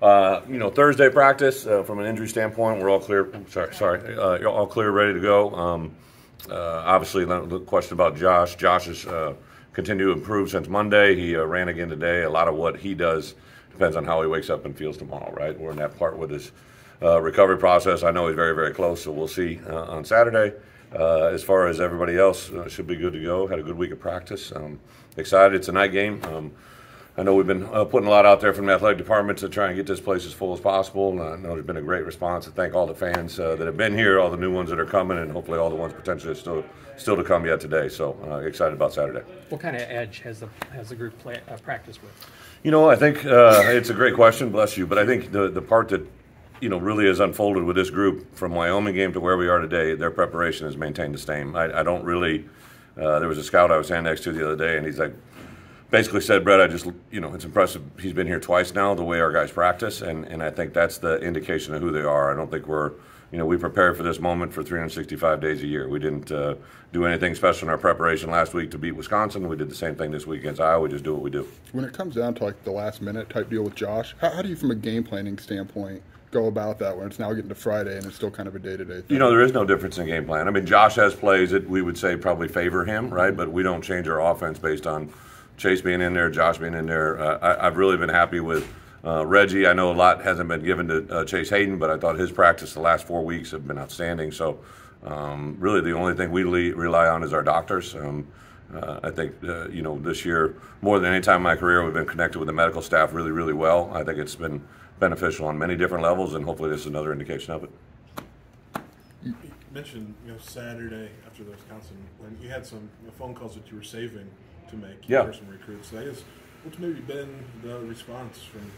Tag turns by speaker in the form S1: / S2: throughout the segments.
S1: Thursday practice from an injury standpoint, we're all clear. You're all clear, ready to go. Obviously, the question about Josh. Josh has continued to improve since Monday. He ran again today. A lot of what he does depends on how he wakes up and feels tomorrow, right? We're in that part with his recovery process. I know he's very, very close, so we'll see on Saturday. As far as everybody else, should be good to go. Had a good week of practice. Excited. It's a night game. I know we've been putting a lot out there from the athletic department to try and get this place as full as possible. I know there's been a great response. I thank all the fans that have been here, all the new ones that are coming, and hopefully all the ones potentially still to come yet today. So excited about Saturday.
S2: What kind of edge has the group practice with?
S1: I think it's a great question. Bless you. But I think the part that really has unfolded with this group from Wyoming game to where we are today, their preparation has maintained the same. I don't really. There was a scout I was standing next to the other day, and he's like, basically said, Bret, it's impressive. He's been here twice now, the way our guys practice, and I think that's the indication of who they are. I don't think we prepared for this moment for 365 days a year. We didn't do anything special in our preparation last week to beat Wisconsin. We did the same thing this week against Iowa. We just do what we do. When
S3: it comes down to the last minute type deal with Josh, how do you, from a game planning standpoint, go about that when it's now getting to Friday and it's still kind of a day-to-day thing?
S1: There is no difference in game plan. I mean, Josh has plays that we would say probably favor him, right? But we don't change our offense based on Chase being in there, Josh being in there. I've really been happy with Reggie. I know a lot hasn't been given to Chase Hayden, but I thought his practice the last 4 weeks have been outstanding. So really the only thing we rely on is our doctors. I think, this year, more than any time in my career, we've been connected with the medical staff really, really well. I think it's been beneficial on many different levels, and hopefully this is another indication of it.
S4: You mentioned, Saturday after the Wisconsin win, you had some phone calls that you were saving to make for some recruits. So I guess what's maybe been the response from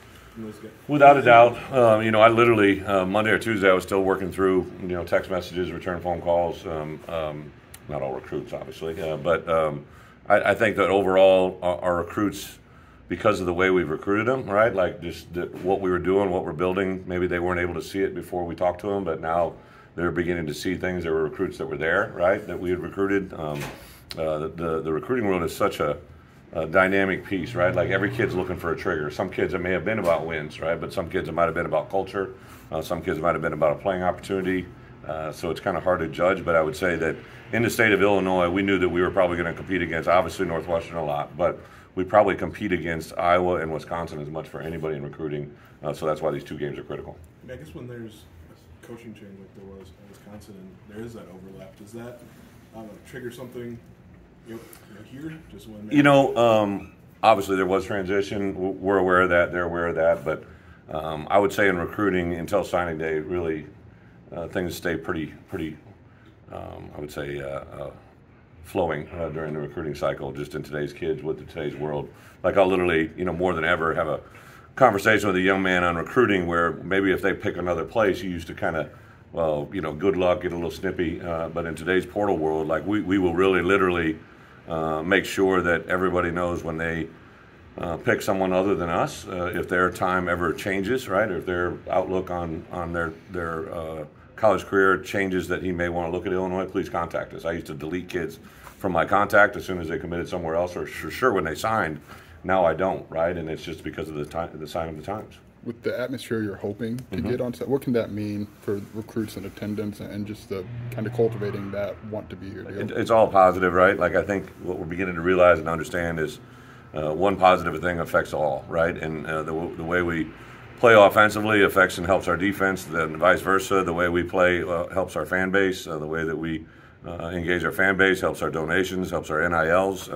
S4: those guys?
S1: Without a doubt, I literally Monday or Tuesday I was still working through text messages, return phone calls. Not all recruits, obviously, but I think that overall our recruits, because of the way we've recruited them, right? Like just what we were doing, what we're building. Maybe they weren't able to see it before we talked to them, but now they're beginning to see things. There were recruits that were there, right? That we had recruited. The recruiting world is such a dynamic piece, right? Like every kid's looking for a trigger. Some kids it may have been about wins, right? But some kids it might have been about culture. Some kids it might have been about a playing opportunity. So it's kind of hard to judge. But I would say that in the state of Illinois, we knew that we were probably going to compete against, obviously, Northwestern a lot. But we probably compete against Iowa and Wisconsin as much for anybody in recruiting. So that's why these two games are critical.
S4: I guess when there's a coaching change like there was in Wisconsin and there is that overlap, does that trigger something here? Just when
S1: obviously there was transition. We're aware of that. They're aware of that. But I would say in recruiting until signing day, really things stay pretty. I would say flowing during the recruiting cycle. Just in today's kids with today's world, like I'll literally, more than ever, have a conversation with a young man on recruiting where maybe if they pick another place, you used to kind of, good luck, get a little snippy. But in today's portal world, like we will really literally make sure that everybody knows when they pick someone other than us, if their time ever changes, right, or if their outlook on their college career changes that he may want to look at Illinois, please contact us. I used to delete kids from my contact as soon as they committed somewhere else, or sure when they signed. Now I don't, right, and it's just because of the sign of the times.
S3: With the atmosphere you're hoping to get on set, what can that mean for recruits and attendance and just the kind of cultivating that want to be here?
S1: It's all positive, right? Like I think what we're beginning to realize and understand is one positive thing affects all, right? And the way we play offensively affects and helps our defense, then vice versa. The way we play helps our fan base. The way that we engage our fan base helps our donations, helps our NILs.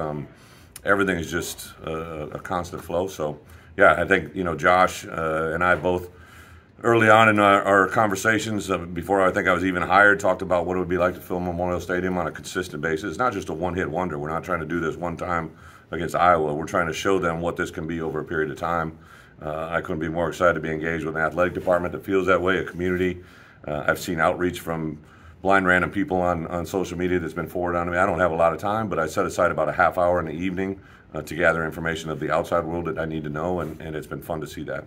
S1: Everything is just a constant flow. So, yeah, I think, Josh and I both early on in our conversations, before I think I was even hired, talked about what it would be like to fill Memorial Stadium on a consistent basis. It's not just a one-hit wonder. We're not trying to do this one time against Iowa. We're trying to show them what this can be over a period of time. I couldn't be more excited to be engaged with an athletic department that feels that way, a community. I've seen outreach from blind random people on social media that's been forwarded on to me. I don't have a lot of time, but I set aside about a half hour in the evening to gather information of the outside world that I need to know, and it's been fun to see that.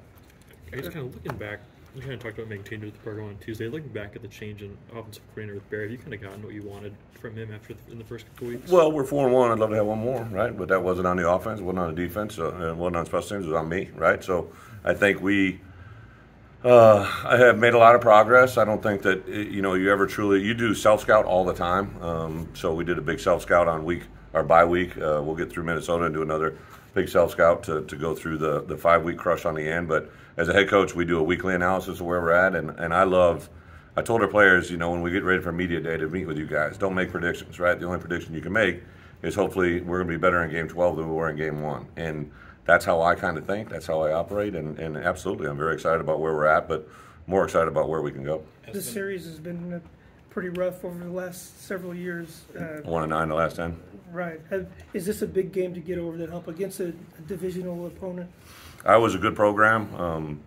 S5: I guess kind of looking back, we kind of talked about making changes with the program on Tuesday. Looking back at the change in offensive coordinator with Barry, have you kind of gotten what you wanted from him in the first couple weeks?
S1: Well, we're 4-1. I'd love to have one more, right? But that wasn't on the offense, it wasn't on the defense, it wasn't on special teams, it was on me, right? So I think we I have made a lot of progress. I don't think that you ever truly you do self scout all the time. So we did a big self scout on bye week. We'll get through Minnesota and do another big self scout to go through the 5-week crush on the end. But as a head coach, we do a weekly analysis of where we're at, and I told our players, when we get ready for media day to meet with you guys, don't make predictions, right? The only prediction you can make is hopefully we're going to be better in game 12 than we were in game 1. And that's how I kind of think. That's how I operate. And absolutely, I'm very excited about where we're at, but more excited about where we can go.
S6: This series has been pretty rough over the last several years.
S1: 1-9 the last 10.
S6: Right. Is this a big game to get over the hump against a divisional opponent?
S1: Iowa's a good program.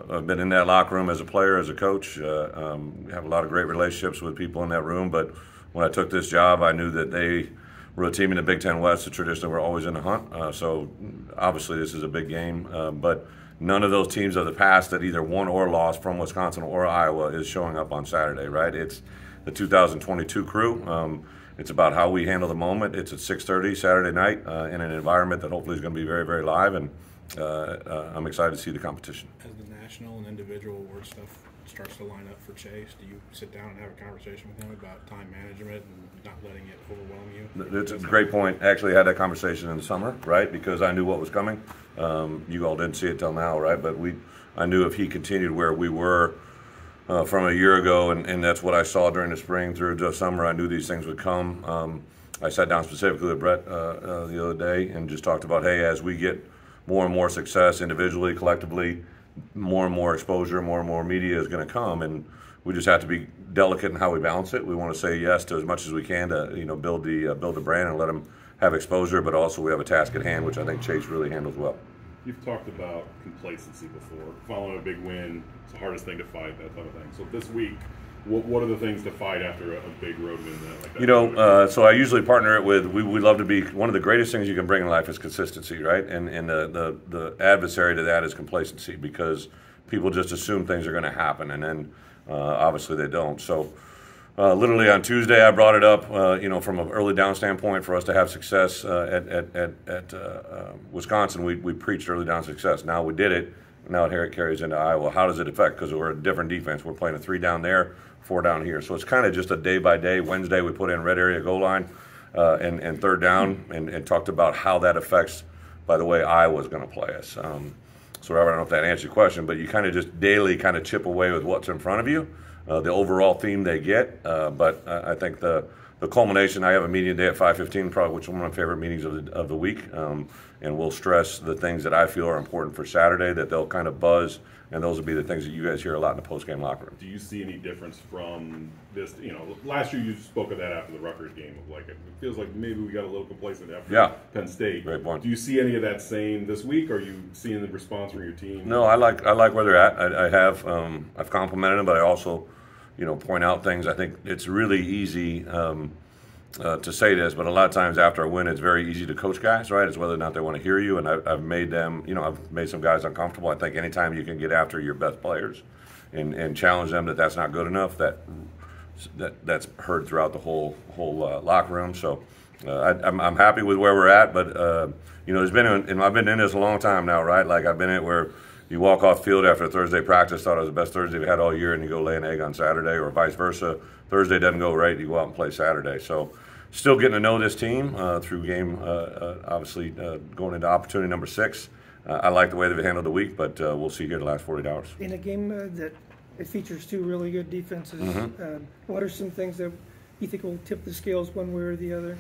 S1: I've been in that locker room as a player, as a coach. Have a lot of great relationships with people in that room. But when I took this job, I knew that they were a team in the Big Ten West that traditionally were always in the hunt. So obviously this is a big game. But none of those teams of the past that either won or lost from Wisconsin or Iowa is showing up on Saturday, right? It's the 2022 crew. It's about how we handle the moment. It's at 6:30 Saturday night in an environment that hopefully is going to be very, very live. And I'm excited to see the competition.
S4: As the national and individual award stuff starts to line up for Chase, do you sit down and have a conversation with him about time management and not letting it overwhelm you?
S1: It's a great point. Actually, I had that conversation in the summer, right? Because I knew what was coming. You all didn't see it till now, right? But I knew if he continued where we were from a year ago, and that's what I saw during the spring through the summer, I knew these things would come. I sat down specifically with Bret the other day and just talked about, hey, as we get more and more success individually, collectively, more and more exposure, more and more media is going to come, and we just have to be delicate in how we balance it. We want to say yes to as much as we can to build the brand and let them have exposure, but also we have a task at hand, which I think Chase really handles well.
S7: You've talked about complacency before. Following a big win, it's the hardest thing to fight, that type of thing. So this week, what are the things to fight after a big road win like that?
S1: So I usually partner it with, we love to be, one of the greatest things you can bring in life is consistency, right? And the adversary to that is complacency, because people just assume things are going to happen, and then obviously they don't. So literally on Tuesday I brought it up, from an early down standpoint for us to have success at Wisconsin. We preached early down success. Now we did it. Now here it carries into Iowa. How does it affect? Because we're a different defense. We're playing a 3 down there, 4 down here. So it's kind of just a day by day. Wednesday we put in red area goal line and 3rd down, and talked about how that affects, by the way, Iowa's going to play us. So Robert, I don't know if that answers your question, but you kind of just daily kind of chip away with what's in front of you, the overall theme they get. But I think the culmination, I have a meeting today at 5:15, probably, which is one of my favorite meetings of the week. And we'll stress the things that I feel are important for Saturday, that they'll kind of buzz, and those will be the things that you guys hear a lot in the post-game locker room.
S7: Do you see any difference from this? Last year you spoke of that after the Rutgers game, of like, it feels like maybe we got a little complacent after Penn State.
S1: Great point.
S7: Do you see any of that same this week? Are you seeing the response from your team?
S1: No, I like where they're at. I've complimented them, but I also, point out things. I think it's really easy to say this, but a lot of times after a win, it's very easy to coach guys, right? It's whether or not they want to hear you, and I've made them, I've made some guys uncomfortable. I think anytime you can get after your best players and challenge them that's not good enough, that's heard throughout the whole locker room. So I'm happy with where we're at, but there's been, and I've been in this a long time now, right? Like I've been in it where you walk off field after a Thursday practice, thought it was the best Thursday we had all year, and you go lay an egg on Saturday, or vice versa. Thursday doesn't go right, you go out and play Saturday. So still getting to know this team through game, obviously going into opportunity number 6. I like the way they've handled the week, but we'll see here the last 48 hours.
S6: In a game that it features 2 really good defenses, what are some things that you think will tip the scales one way or the other?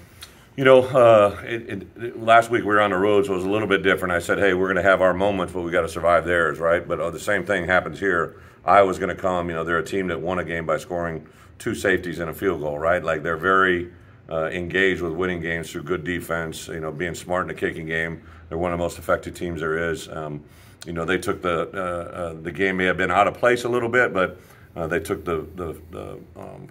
S1: Last week we were on the road, so it was a little bit different. I said, hey, we're going to have our moments, but we got to survive theirs, right? But the same thing happens here. Iowa's going to come. They're a team that won a game by scoring 2 safeties and a field goal, right? Like they're very engaged with winning games through good defense, being smart in the kicking game. They're one of the most effective teams there is. They took the game may have been out of place a little bit, but they took the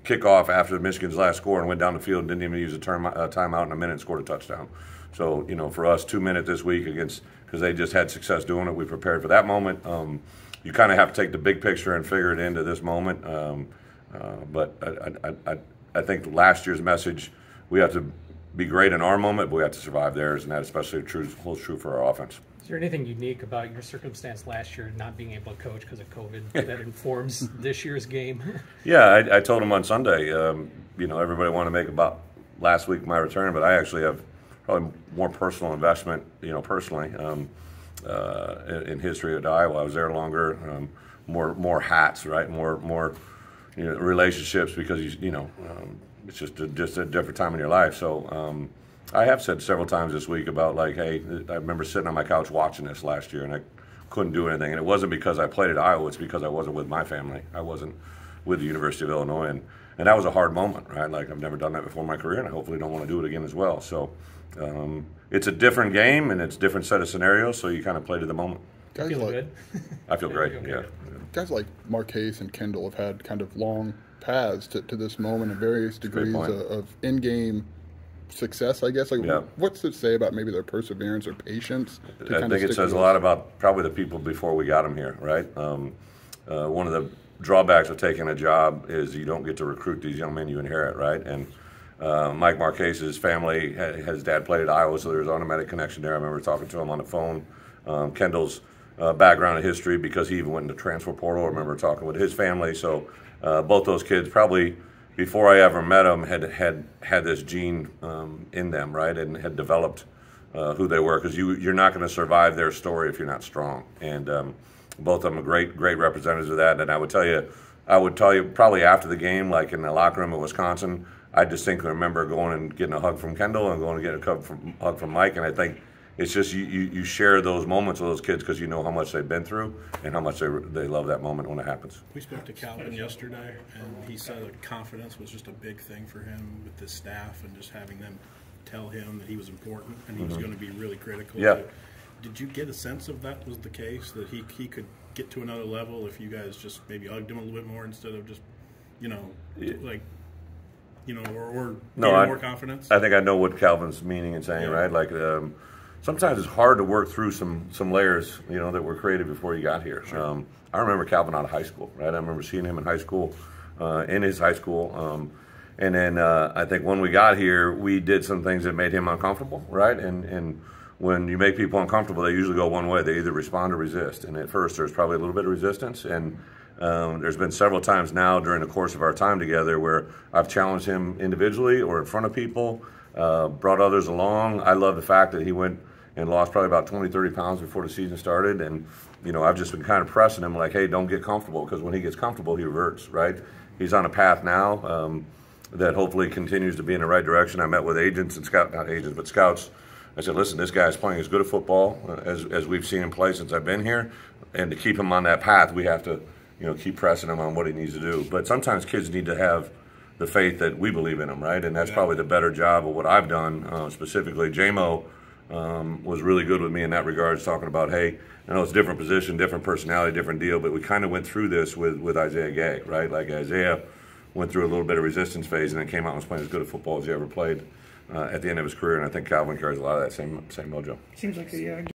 S1: kickoff after Michigan's last score and went down the field and didn't even use a timeout in a minute and scored a touchdown. So, for us, 2 minutes this week because they just had success doing it. We prepared for that moment. You kind of have to take the big picture and figure it into this moment. But I think last year's message, we have to be great in our moment, but we have to survive theirs, and that especially holds true for our offense.
S2: Is there anything unique about your circumstance last year, not being able to coach because of COVID, that informs this year's game?
S1: Yeah, I told him on Sunday, you know, everybody wanted to make about last week my return, but I actually have probably more personal investment, you know, personally, in history at Iowa. I was there longer, more hats, right? More, you know, relationships, because you know, it's just a different time in your life. So I have said several times this week about, like, hey, I remember sitting on my couch watching this last year, and I couldn't do anything. And it wasn't because I played at Iowa; it's because I wasn't with my family. I wasn't with the University of Illinois, and that was a hard moment, right? Like, I've never done that before in my career, and I hopefully don't want to do it again as well. So it's a different game, and it's a different set of scenarios, so you kind of play to the moment.
S3: Guys
S2: Feel
S3: like,
S2: good?
S1: I feel great,
S2: Okay.
S1: yeah.
S3: guys like Marquez and Kendall have had kind of long paths to this moment and various degrees of in-game success, I guess. Like,
S1: yeah.
S3: What's it say about maybe their perseverance or patience?
S1: I think it says a lot about probably the people before we got them here, right? One of the drawbacks of taking a job is you don't get to recruit these young men you inherit, right? And Mike Marquez's family, his dad played at Iowa, so there's an automatic connection there. I remember talking to him on the phone. Kendall's background and history, because he even went into transfer portal. I remember talking with his family. So both those kids, probably before I ever met them, had this gene in them, right, and had developed who they were, because you're not going to survive their story if you're not strong. And both of them are great representatives of that. And I would tell you probably after the game, like in the locker room at Wisconsin, I distinctly remember going and getting a hug from Kendall and going to get a hug from Mike. And I think it's just you share those moments with those kids because you know how much they've been through and how much they love that moment when it happens.
S4: We spoke to Calvin yesterday, and he said that confidence was just a big thing for him with his staff, and just having them tell him that he was important and he was going to be really critical.
S1: Yeah.
S4: Did you get a sense of that was the case, that he could get to another level if you guys just maybe hugged him a little bit more instead of just, you know, like, you know, or more confidence? I
S1: think I know what Calvin's meaning and saying, right? Like, sometimes it's hard to work through some layers, you know, that were created before you got here. Sure. I remember Calvin out of high school, right? I remember seeing him in high school, in his high school. And then I think when we got here, we did some things that made him uncomfortable, right? And when you make people uncomfortable, they usually go one way. They either respond or resist. And at first, there's probably a little bit of resistance. And there's been several times now during the course of our time together where I've challenged him individually or in front of people, brought others along. I love the fact that he went and lost probably about 20, 30 pounds before the season started. And, you know, I've just been kind of pressing him like, hey, don't get comfortable, because when he gets comfortable, he reverts, right? He's on a path now that hopefully continues to be in the right direction. I met with agents and scouts. I said, listen, this guy's playing as good a football as we've seen him play since I've been here. And to keep him on that path, we have to, you know, keep pressing him on what he needs to do. But sometimes kids need to have the faith that we believe in them, right? And that's probably the better job of what I've done. Specifically, J-Mo was really good with me in that regard, talking about, hey, I know it's a different position, different personality, different deal, but we kind of went through this with Isaiah Gay, right? Like, Isaiah went through a little bit of resistance phase and then came out and was playing as good a football as he ever played at the end of his career. And I think Calvin carries a lot of that same mojo.
S6: Seems like a